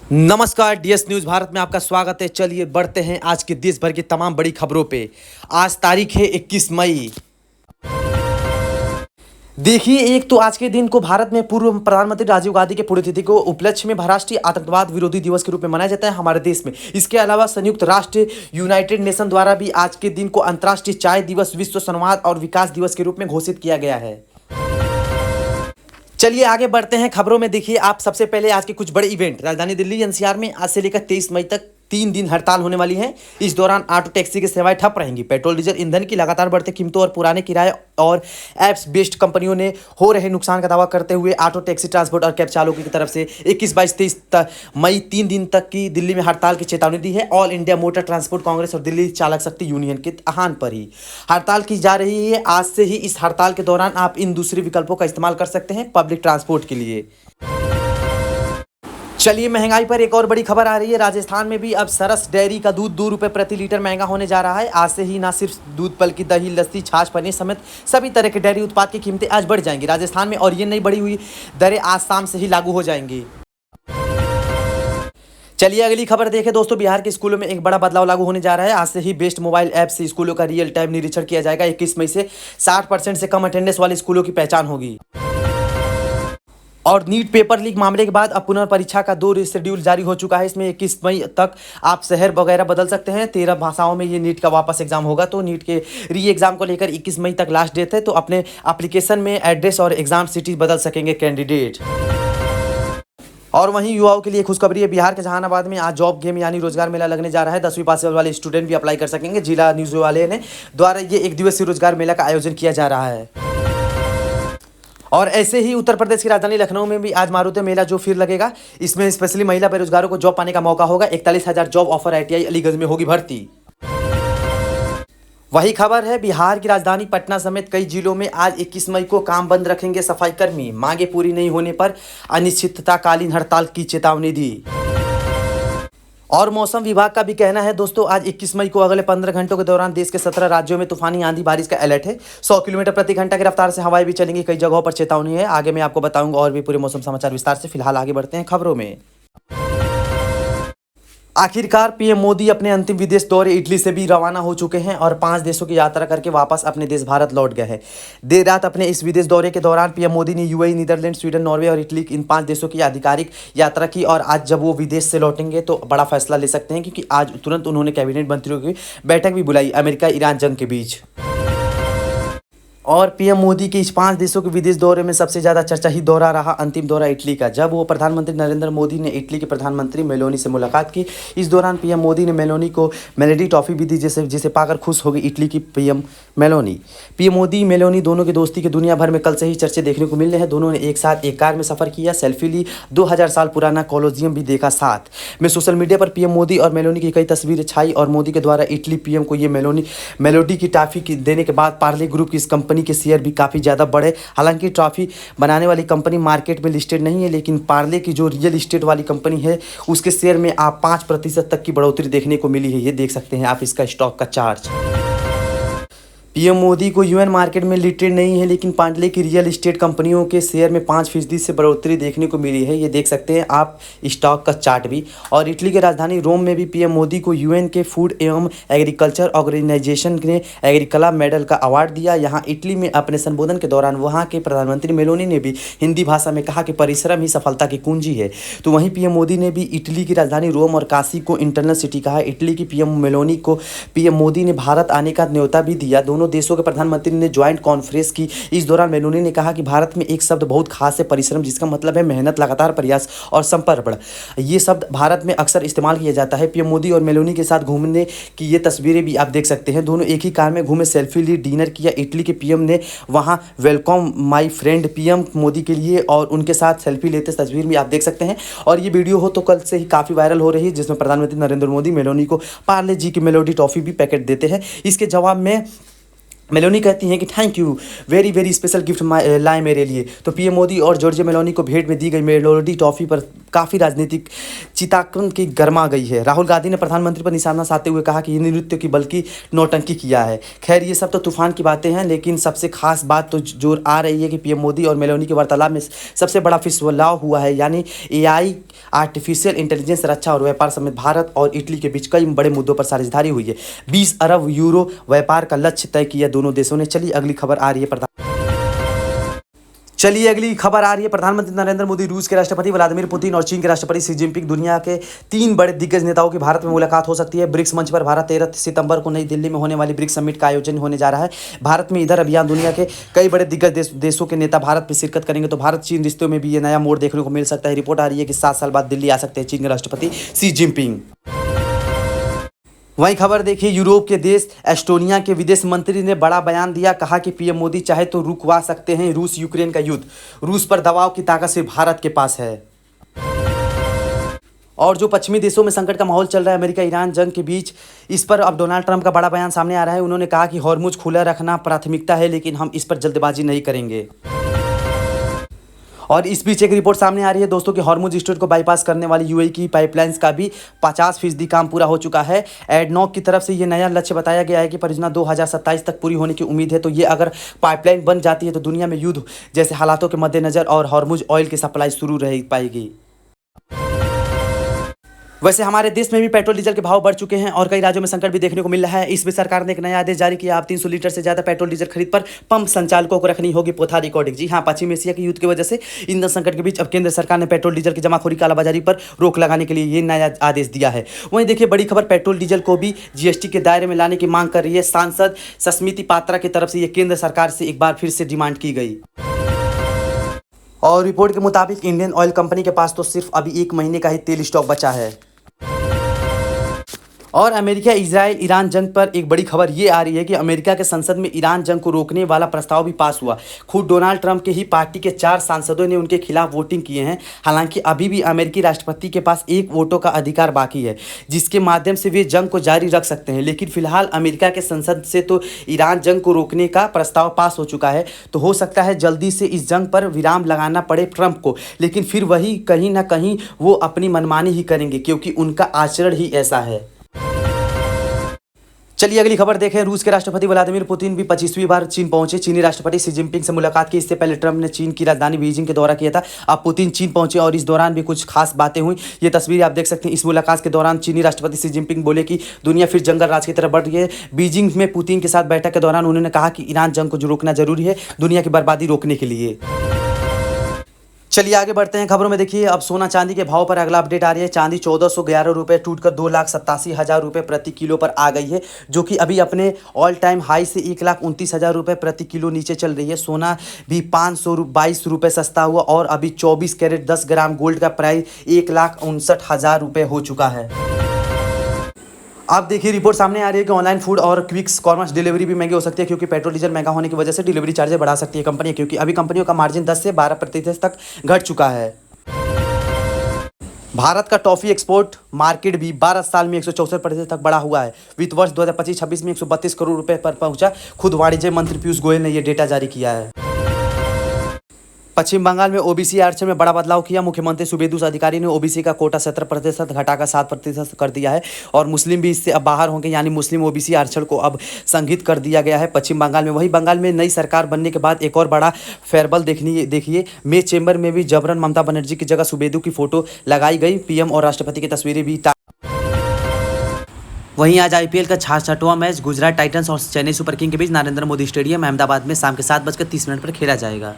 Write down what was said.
नमस्कार DS news Bharat में आपका स्वागत है। चलिए बढ़ते हैं आज के देश भर की तमाम बड़ी खबरों पे। आज तारीख है 21 मई। देखिए, एक तो आज के दिन को भारत में पूर्व प्रधानमंत्री राजीव गांधी के पुण्यतिथि को उपलक्ष्य में राष्ट्रीय आतंकवाद विरोधी दिवस के रूप में मनाया जाता है हमारे देश में। इसके अलावा संयुक्त राष्ट्र यूनाइटेड नेशन द्वारा भी आज के दिन को अंतर्राष्ट्रीय चाय दिवस, विश्व संवाद और विकास दिवस के रूप में घोषित किया गया है। चलिए आगे बढ़ते हैं खबरों में। देखिए, आप सबसे पहले आज के कुछ बड़े इवेंट। राजधानी दिल्ली एनसीआर में आज से लेकर 23 मई तक 3 दिन हड़ताल होने वाली है। इस दौरान ऑटो टैक्सी की सेवाएं ठप रहेंगी। पेट्रोल डीजल ईंधन की लगातार बढ़ती कीमतों और पुराने किराए और ऐप्स बेस्ड कंपनियों ने हो रहे नुकसान का दावा करते हुए ऑटो टैक्सी ट्रांसपोर्ट और कैब चालकों की तरफ से 21, 22, 23 मई 3 दिन तक की दिल्ली में हड़ताल की चेतावनी दी है। All India motor transport Congress और दिल्ली चालक शक्ति यूनियन के आह्वान पर ही हड़ताल की जा रही है। आज से ही इस हड़ताल के दौरान आप इन दूसरे विकल्पों का इस्तेमाल कर सकते हैं पब्लिक ट्रांसपोर्ट के लिए। चलिए, महंगाई पर एक और बड़ी खबर आ रही है। राजस्थान में भी अब सरस डेयरी का दूध 2 रुपये प्रति लीटर महंगा होने जा रहा है। आज से ही ना सिर्फ दूध बल्कि दही, लस्सी, छाछ, पनीर समेत सभी तरह के डेयरी उत्पाद की कीमतें आज बढ़ जाएंगी राजस्थान में, और ये नई बढ़ी हुई दरें आज शाम से ही लागू हो जाएंगी। चलिए अगली खबर देखें दोस्तों। बिहार के स्कूलों में एक बड़ा बदलाव लागू होने जा रहा है। आज से ही बेस्ट मोबाइल ऐप से स्कूलों का रियल टाइम निरीक्षण किया जाएगा। 21 मई से 60% से कम अटेंडेंस वाले स्कूलों की पहचान होगी। और नीट पेपर लीक मामले के बाद अब पुनर्परीक्षा का 2 शेड्यूल जारी हो चुका है। इसमें 21 मई तक आप शहर वगैरह बदल सकते हैं। 13 भाषाओं में ये नीट का वापस एग्जाम होगा। तो नीट के री एग्जाम को लेकर 21 मई तक लास्ट डेट है। तो अपने एप्लीकेशन में एड्रेस और एग्जाम सिटी बदल सकेंगे कैंडिडेट। और वहीं युवाओं के लिए खुशखबरी है। बिहार के जहानाबाद में आज जॉब गेम यानी रोजगार मेला लगने जा रहा है। 10वीं पास वाले स्टूडेंट भी अप्लाई कर सकेंगे। जिला न्यूज़ वाले ने द्वारा ये 1 दिवसीय रोजगार मेला का आयोजन किया जा रहा है। और ऐसे ही उत्तर प्रदेश की राजधानी लखनऊ में भी आज मारुति मेला जो फिर लगेगा। इसमें स्पेशली महिला बेरोजगारों को जॉब पाने का मौका होगा। 41,000 जॉब ऑफर आईटीआई अलीगंज में होगी भर्ती। वही खबर है, बिहार की राजधानी पटना समेत कई जिलों में आज 21 मई को काम बंद रखेंगे सफाई कर्मी। मांगे पूरी नहीं होने पर अनिश्चितकालीन हड़ताल की चेतावनी दी। और मौसम विभाग का भी कहना है दोस्तों, आज 21 मई को अगले 15 घंटों के दौरान देश के 17 राज्यों में तूफानी आंधी बारिश का अलर्ट है। 100 किलोमीटर प्रति घंटा की रफ्तार से हवाएं भी चलेंगी। कई जगहों पर चेतावनी है। आगे मैं आपको बताऊंगा और भी पूरे मौसम समाचार विस्तार से। फिलहाल आगे बढ़ते हैं खबरों में। आखिरकार पीएम मोदी अपने अंतिम विदेश दौरे इटली से भी रवाना हो चुके हैं और 5 देशों की यात्रा करके वापस अपने देश भारत लौट गए हैं। देर रात अपने इस विदेश दौरे के दौरान पीएम मोदी ने यूएई, नीदरलैंड, स्वीडन, नॉर्वे और इटली इन 5 देशों की आधिकारिक यात्रा की। और आज जब वो विदेश से लौटेंगे तो बड़ा फैसला ले सकते हैं, क्योंकि आज तुरंत उन्होंने कैबिनेट मंत्रियों की बैठक भी बुलाई अमेरिका ईरान जंग के बीच। और पीएम मोदी के इस 5 देशों के विदेश दौरे में सबसे ज़्यादा चर्चा ही दौरा रहा अंतिम दौरा इटली का, जब वो प्रधानमंत्री नरेंद्र मोदी ने इटली के प्रधानमंत्री मेलोनी से मुलाकात की। इस दौरान पीएम मोदी ने मेलोनी को मेलेडी टॉफ़ी भी दी, जिसे पाकर खुश हो गई इटली की PM Meloni. PM Modi Meloni दोनों की दोस्ती के दुनिया भर में कल से ही चर्चे देखने को मिल रहे हैं। दोनों ने एक साथ एक कार में सफ़र किया, सेल्फी ली, 2000 साल पुराना कोलोजियम भी देखा साथ में। सोशल मीडिया पर पीएम मोदी और मेलोनी की कई तस्वीरें छाई और मोदी के द्वारा इटली पीएम को ये मेलोडी की टॉफ़ी देने के बाद पार्ले ग्रुप की इस कंपनी के शेयर भी काफ़ी ज़्यादा बढ़े। हालांकि ट्रॉफी बनाने वाली कंपनी मार्केट में लिस्टेड नहीं है, लेकिन पार्ले की जो रियल इस्टेट वाली कंपनी है उसके शेयर में आप 5% तक की बढ़ोतरी देखने को मिली है। ये देख सकते हैं आप इसका स्टॉक का चार्ज। पीएम मोदी को यूएन मार्केट में लिस्टेड नहीं है, लेकिन पार्ले की रियल इस्टेट कंपनियों के शेयर में 5% से बढ़ोतरी देखने को मिली है। ये देख सकते हैं आप स्टॉक का चार्ट भी। और इटली की राजधानी रोम में भी पीएम मोदी को यूएन के फूड एवं एग्रीकल्चर ऑर्गेनाइजेशन ने एग्रीकला मेडल का अवार्ड दिया। यहाँ इटली में अपने संबोधन के दौरान वहाँ के प्रधानमंत्री मेलोनी ने भी हिंदी भाषा में कहा कि परिश्रम ही सफलता की कुंजी है। तो वहीं पीएम मोदी ने भी इटली की राजधानी रोम और काशी को इंटरनल सिटी कहा। इटली की पीएम मेलोनी को पीएम मोदी ने भारत आने का न्योता भी दिया। दोनों देशों के प्रधानमंत्री ने ज्वाइंट कॉन्फ्रेंस की। इस दौरान मेलोनी ने कहा कि भारत में एक शब्द बहुत खास है, परिश्रम, जिसका मतलब है मेहनत, लगातार प्रयास और समर्पण। ये शब्द भारत में अक्सर इस्तेमाल किया जाता है। पीएम मोदी और मेलोनी के साथ घूमने की ये तस्वीरें भी आप देख सकते हैं। दोनों एक ही कार में घूमे, सेल्फी ली, डिनर किया। इटली के पीएम ने वहां welcome my friend PM Modi के लिए और उनके साथ सेल्फी लेते तस्वीर भी आप देख सकते हैं। और ये वीडियो हो तो कल से ही काफ़ी वायरल हो रही है, जिसमें प्रधानमंत्री नरेंद्र मोदी मेलोनी को पार्ले जी की मेलोडी टॉफ़ी भी पैकेट देते हैं। इसके जवाब में मेलोनी कहती हैं कि thank you, very very special gift लाए मेरे लिए। तो पीएम मोदी और जॉर्जिया मेलोनी को भेंट में दी गई मेलोडी टॉफ़ी पर काफ़ी राजनीतिक चिताकन की गर्मा गई है। राहुल गांधी ने प्रधानमंत्री पर निशाना साधते हुए कहा कि ये नृत्य की बल्कि नौटंकी किया है। खैर ये सब तो तूफान की बातें हैं, लेकिन सबसे खास बात तो जोर आ रही है कि पीएम मोदी और मेलोनी की वार्तालाप में सबसे बड़ा फिसलाव हुआ है, यानी एआई, आर्टिफिशियल इंटेलिजेंस, रक्षा और व्यापार समेत भारत और इटली के बीच कई बड़े मुद्दों पर साझेदारी हुई है। 20 अरब यूरो व्यापार का लक्ष्य तय किया दोनों देशों ने। चलिए अगली खबर आ रही है प्रधानमंत्री नरेंद्र मोदी, रूस के राष्ट्रपति व्लादिमीर पुतिन और चीन के राष्ट्रपति शी जिनपिंग, दुनिया के 3 बड़े दिग्गज नेताओं की भारत में मुलाकात हो सकती है। ब्रिक्स मंच पर भारत 13 सितंबर को नई दिल्ली में होने वाली ब्रिक्स समिट का आयोजन होने जा रहा है। भारत में इधर अभियान दुनिया के कई बड़े दिग्गज देशों के नेता भारत में शिरकत करेंगे, तो भारत चीन रिश्तों में भी ये नया मोड़ देखने को मिल सकता है। रिपोर्ट आ रही है कि 7 साल बाद दिल्ली आ सकते हैं चीन के राष्ट्रपति शी जिनपिंग। वहीं खबर देखिए, यूरोप के देश एस्टोनिया के विदेश मंत्री ने बड़ा बयान दिया। कहा कि पीएम मोदी चाहे तो रुकवा सकते हैं रूस यूक्रेन का युद्ध, रूस पर दबाव की ताकत सिर्फ भारत के पास है। और जो पश्चिमी देशों में संकट का माहौल चल रहा है अमेरिका ईरान जंग के बीच, इस पर अब डोनाल्ड ट्रंप का बड़ा बयान सामने आ रहा है। उन्होंने कहा कि हॉर्मुज खुला रखना प्राथमिकता है, लेकिन हम इस पर जल्दबाजी नहीं करेंगे। और इस बीच एक रिपोर्ट सामने आ रही है दोस्तों कि हॉर्मुज स्ट्रेट को बाईपास करने वाली यूएई की पाइपलाइंस का भी 50% काम पूरा हो चुका है। एडनॉक की तरफ से ये नया लक्ष्य बताया गया है कि परियोजना 2027 तक पूरी होने की उम्मीद है। तो ये अगर पाइपलाइन बन जाती है तो दुनिया में युद्ध जैसे हालातों के मद्देनजर और हॉर्मुज ऑयल की सप्लाई शुरू रह पाएगी। वैसे हमारे देश में भी पेट्रोल डीजल के भाव बढ़ चुके हैं और कई राज्यों में संकट भी देखने को मिल रहा है। इस बीच सरकार ने एक नया आदेश जारी किया। अब 300 लीटर से ज्यादा पेट्रोल डीजल खरीद पर पंप संचालकों को रखनी होगी पोथा रिकॉर्डिंग। जी हाँ, पश्चिम एशिया के युद्ध की वजह से ईंधन संकट के बीच अब केंद्र सरकार ने पेट्रोल डीजल की जमाखोरी कालाबाजारी पर रोक लगाने के लिए ये नया आदेश दिया है। वहीं देखिए बड़ी खबर, पेट्रोल डीजल को भी जीएसटी के दायरे में लाने की मांग कर रही है। सांसद सस्मिति पात्रा की तरफ से ये केंद्र सरकार से एक बार फिर से डिमांड की गई। और रिपोर्ट के मुताबिक इंडियन ऑयल कंपनी के पास तो सिर्फ अभी 1 महीने का ही तेल स्टॉक बचा है। और अमेरिका इजराइल ईरान जंग पर एक बड़ी खबर ये आ रही है कि अमेरिका के संसद में ईरान जंग को रोकने वाला प्रस्ताव भी पास हुआ। खुद डोनाल्ड ट्रंप के ही पार्टी के 4 सांसदों ने उनके खिलाफ वोटिंग किए हैं। हालांकि अभी भी अमेरिकी राष्ट्रपति के पास 1 वोटों का अधिकार बाकी है, जिसके माध्यम से वे जंग को जारी रख सकते हैं। लेकिन फिलहाल अमेरिका के संसद से तो ईरान जंग को रोकने का प्रस्ताव पास हो चुका है। तो हो सकता है जल्दी से इस जंग पर विराम लगाना पड़े ट्रंप को, लेकिन फिर वही कहीं ना कहीं वो अपनी मनमानी ही करेंगे, क्योंकि उनका आचरण ही ऐसा है। चलिए अगली खबर देखें। रूस के राष्ट्रपति व्लादिमीर पुतिन भी 25वीं बार चीन पहुंचे। चीनी राष्ट्रपति शी जिनपिंग से मुलाकात की। इससे पहले ट्रंप ने चीन की राजधानी बीजिंग के दौरा किया था। अब पुतिन चीन पहुंचे और इस दौरान भी कुछ खास बातें हुई। ये तस्वीर आप देख सकते हैं। इस मुलाकात के दौरान चीनी राष्ट्रपति शी जिनपिंग बोले कि दुनिया फिर जंगल राज की तरफ बढ़ रही है। बीजिंग में पुतिन के साथ बैठक के दौरान उन्होंने कहा कि ईरान जंग को रोकना जरूरी है दुनिया की बर्बादी रोकने के लिए। चलिए आगे बढ़ते हैं खबरों में। देखिए अब सोना चांदी के भाव पर अगला अपडेट आ रही है। चांदी 1411 रुपये टूटकर 2,87,000 रुपये प्रति किलो पर आ गई है, जो कि अभी अपने ऑल टाइम हाई से 1,29,000 रुपये प्रति किलो नीचे चल रही है। सोना भी 522 रुपये सस्ता हुआ और अभी 24 कैरेट 10 ग्राम गोल्ड का प्राइस 1,59,000 रुपये हो चुका है। अब देखिए रिपोर्ट सामने आ रही है कि ऑनलाइन फूड और क्विक कॉमर्स डिलीवरी भी महंगी हो सकती है, क्योंकि पेट्रोल डीजल महंगा होने की वजह से डिलीवरी चार्जेस बढ़ा सकती है कंपनी, क्योंकि अभी कंपनियों का मार्जिन 10 से 12% तक घट चुका है। भारत का टॉफी एक्सपोर्ट मार्केट भी 12 साल में 164% तक बढ़ा हुआ है। वित्त वर्ष 2025-26 में 132 करोड़ रुपए पर पहुंचा। खुद वाणिज्य मंत्री पीयूष गोयल ने यह डेटा जारी किया है। पश्चिम बंगाल में ओबीसी आरक्षण में बड़ा बदलाव किया। मुख्यमंत्री सुवेंदु अधिकारी ने ओबीसी का कोटा 17% घटाकर 7% कर दिया है और मुस्लिम भी इससे अब बाहर होंगे, यानी मुस्लिम ओबीसी आरक्षण को अब संघित कर दिया गया है पश्चिम बंगाल में। वहीं बंगाल में नई सरकार बनने के बाद एक और बड़ा फेयरबल देखिए मे चेंबर में भी जबरन ममता बनर्जी की जगह सुवेंदु की फोटो लगाई गई। पीएम और राष्ट्रपति की तस्वीरें भी। वहीं आज आईपीएल का 66वां मैच गुजरात टाइटंस और चेन्नई सुपर किंग के बीच नरेंद्र मोदी स्टेडियम अहमदाबाद में शाम के 7:30 पर खेला जाएगा।